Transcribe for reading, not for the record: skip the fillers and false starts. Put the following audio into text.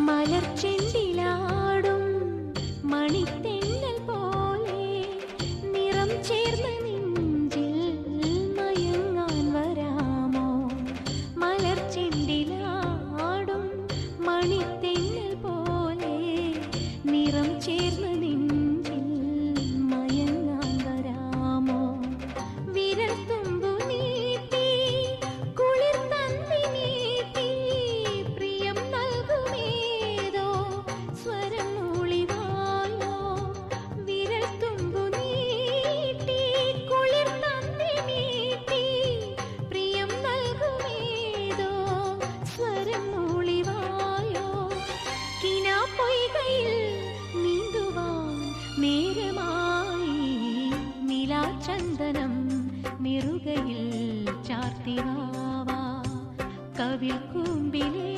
മലർച്ചെണ്ടിലാടും മണിത്തെന്നൽ പോലെ നിറം ചേർന്ന നെഞ്ചിൽ മയങ്ങാൻ വരാമോ? മലർച്ചെണ്ടിലാടും മണിത്തെന്നൽ പോലെ നിറം ചേർന്ന നെഞ്ചിൽ മയങ്ങാൻ വരാമോ? വിരൽ തുമ്പു നീട്ടി കുളിർ തന്നി നീട്ടി പ്രിയം നൽകുമേതോ സ്വരം മൂളിവായോ? വിരൽ തുമ്പു നീട്ടി കുളിർ തന്നി നീട്ടി പ്രിയം നൽകുമേതോ സ്വരം മൂളിവായോ? കിനാപ്പൊയ്കയിൽ നീന്തുവാൻ നേരമായി നിലാചന്ദനം നെറുകയിൽ ചാർത്തിവാവാ കവിൾ കൂമ്പിലേ